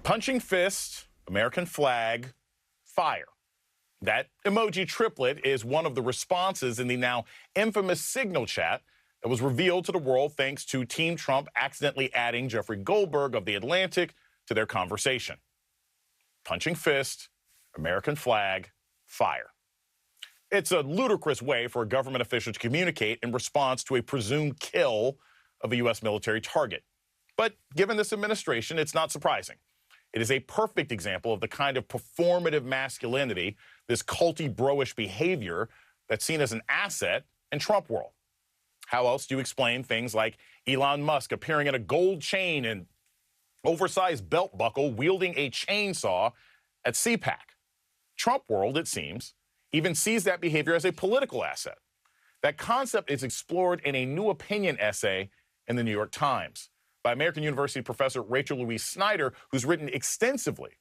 Punching fist, American flag, fire. That emoji triplet is one of the responses in the now infamous Signal chat that was revealed to the world thanks to Team Trump accidentally adding Jeffrey Goldberg of The Atlantic to their conversation. Punching fist, American flag, fire. It's a ludicrous way for a government official to communicate in response to a presumed kill of a U.S. military target. But given this administration, it's not surprising. It is a perfect example of the kind of performative masculinity, this culty bro-ish behavior that's seen as an asset in Trump world. How else do you explain things like Elon Musk appearing in a gold chain and oversized belt buckle wielding a chainsaw at CPAC? Trump world, it seems, even sees that behavior as a political asset. That concept is explored in a new opinion essay in the New York Times by American University professor Rachel Louise Snyder, who's written extensively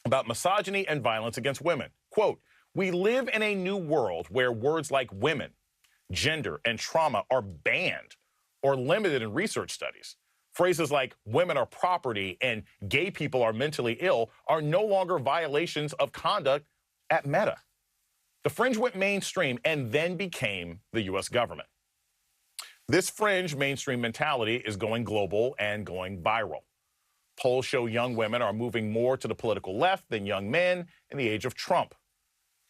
about misogyny and violence against women. Quote, "We live in a new world where words like women, gender, and trauma are banned or limited in research studies. Phrases like women are property and gay people are mentally ill are no longer violations of conduct at Meta. The fringe went mainstream and then became the U.S. government. This fringe mainstream mentality is going global and going viral. Polls show young women are moving more to the political left than young men in the age of Trump.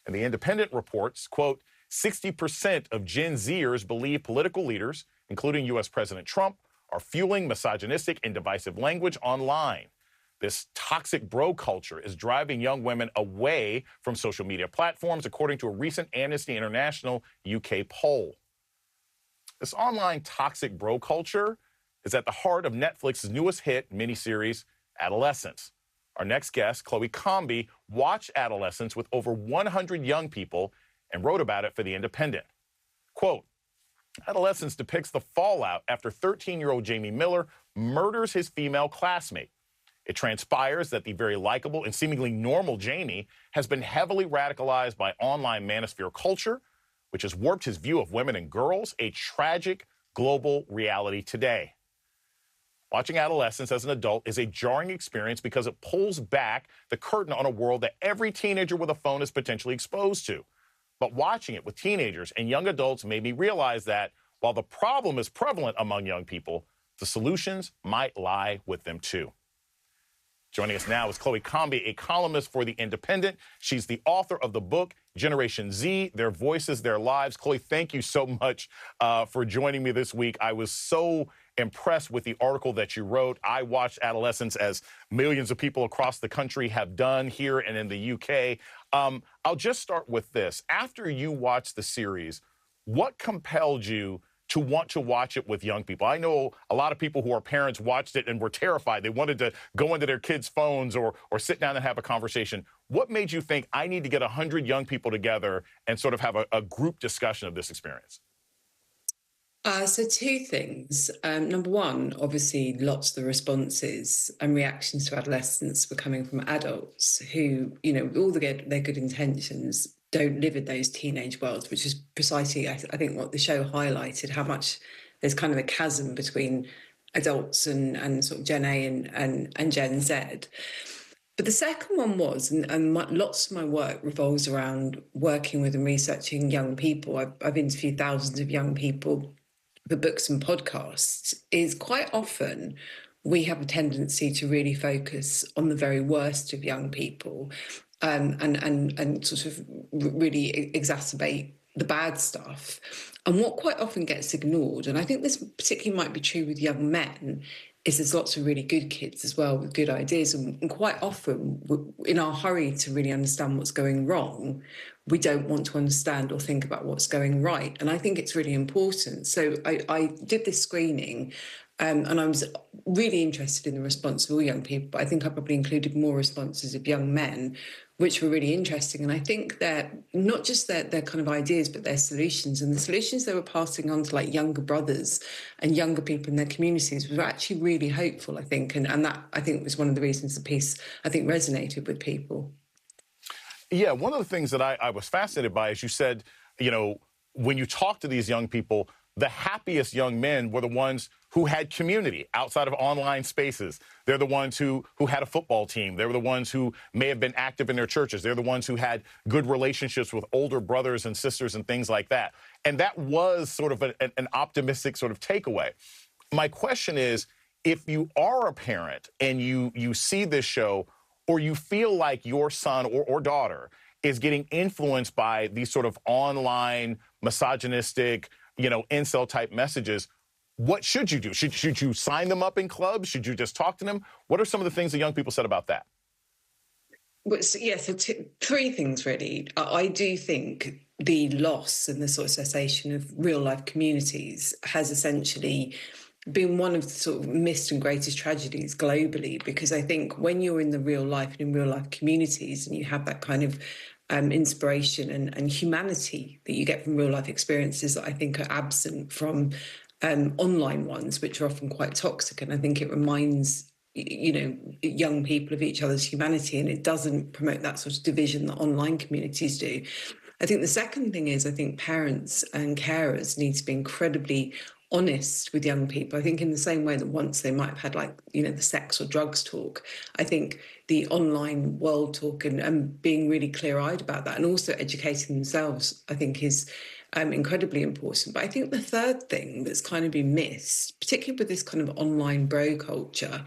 And The Independent reports, quote, 60% of Gen Zers believe political leaders, including U.S. President Trump, are fueling misogynistic and divisive language online. This toxic bro culture is driving young women away from social media platforms, according to a recent Amnesty International UK poll. This online toxic bro culture is at the heart of Netflix's newest hit miniseries, Adolescence. Our next guest, Chloe Combi, watched Adolescence with over 100 young people and wrote about it for The Independent. Quote, Adolescence depicts the fallout after 13-year-old Jamie Miller murders his female classmate. It transpires that the very likable and seemingly normal Jamie has been heavily radicalized by online manosphere culture, which has warped his view of women and girls, a tragic global reality today. Watching Adolescence as an adult is a jarring experience because it pulls back the curtain on a world that every teenager with a phone is potentially exposed to. But watching it with teenagers and young adults made me realize that while the problem is prevalent among young people, the solutions might lie with them too. Joining us now is Chloe Combi, a columnist for The Independent. She's the author of the book, Generation Z, Their Voices, Their Lives. Chloe, thank you so much for joining me this week. I was so impressed with the article that you wrote. I watched Adolescence, as millions of people across the country have done here and in the UK. I'll just start with this. After you watched the series, what compelled you to want to watch it with young people? I know a lot of people who are parents watched it and were terrified. They wanted to go into their kids' phones or sit down and have a conversation. What made you think I need to get 100 young people together and sort of have a group discussion of this experience? So two things. Number one, obviously, lots of the responses and reactions to adolescents were coming from adults who, you know, with all their good intentions, don't live in those teenage worlds, which is precisely, I think, what the show highlighted, how much there's kind of a chasm between adults and sort of Gen A and Gen Z. But the second one was, lots of my work revolves around working with and researching young people. I've interviewed thousands of young people for books and podcasts, is quite often we have a tendency to really focus on the very worst of young people and sort of really exacerbate the bad stuff. And what quite often gets ignored, and I think this particularly might be true with young men, is there's lots of really good kids as well with good ideas. And quite often, in our hurry to really understand what's going wrong, we don't want to understand or think about what's going right. And I think it's really important. So I did this screening and I was really interested in the response of all young people, but I think I probably included more responses of young men, which were really interesting. And I think they're not just their kind of ideas, but their solutions. And the solutions they were passing on to like younger brothers and younger people in their communities were actually really hopeful, I think. And that, I think, was one of the reasons the piece, I think, resonated with people. Yeah, one of the things that I was fascinated by is you said, you know, when you talk to these young people, the happiest young men were the ones who had community outside of online spaces. They're the ones who had a football team. They were the ones who may have been active in their churches. They're the ones who had good relationships with older brothers and sisters and things like that. And that was sort of an optimistic sort of takeaway. My question is, if you are a parent and you see this show, or you feel like your son or daughter is getting influenced by these sort of online misogynistic, incel type messages, what should you do? Should you sign them up in clubs? Should you just talk to them? What are some of the things the young people said about that? Well, so three things really. I do think the loss and the sort of cessation of real life communities has essentially been one of the sort of missed and greatest tragedies globally, because I think when you're in the real life and in real life communities and you have that kind of inspiration and humanity that you get from real life experiences that I think are absent from online ones, which are often quite toxic. And I think it reminds young people of each other's humanity, and it doesn't promote that sort of division that online communities do. I think the second thing is, I think parents and carers need to be incredibly honest with young people. I think in the same way that once they might have had the sex or drugs talk, I think the online world talk and being really clear-eyed about that, and also educating themselves, I think is incredibly important. But I think the third thing that's kind of been missed, particularly with this kind of online bro culture,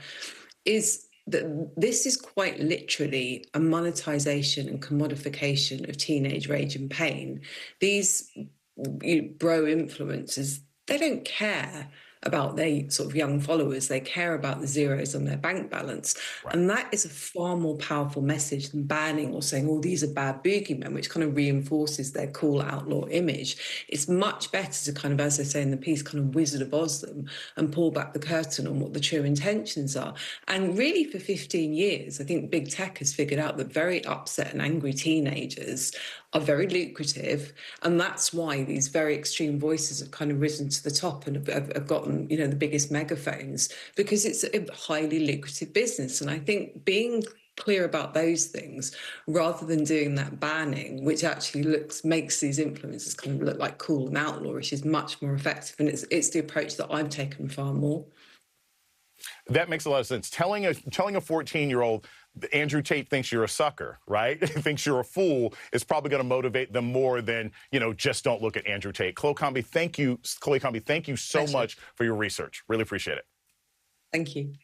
is that this is quite literally a monetization and commodification of teenage rage and pain. These bro influencers, they don't care about their sort of young followers. They care about the zeros on their bank balance. Right. And that is a far more powerful message than banning or saying, oh, these are bad boogeymen, which kind of reinforces their cool outlaw image. It's much better to kind of, as I say in the piece, kind of Wizard of Oz them and pull back the curtain on what the true intentions are. And really for 15 years, I think big tech has figured out that very upset and angry teenagers are very lucrative. And that's why these very extreme voices have kind of risen to the top and have gotten, the biggest megaphones, because it's a highly lucrative business. And I think being clear about those things rather than doing that banning, which actually makes these influencers kind of look like cool and outlawish, is much more effective. And it's the approach that I've taken far more. That makes a lot of sense. Telling a 14-year-old Andrew Tate thinks you're a sucker, right? Thinks you're a fool is probably going to motivate them more than, just don't look at Andrew Tate. Chloe Combi, thank you so much for your research. Really appreciate it. Thank you.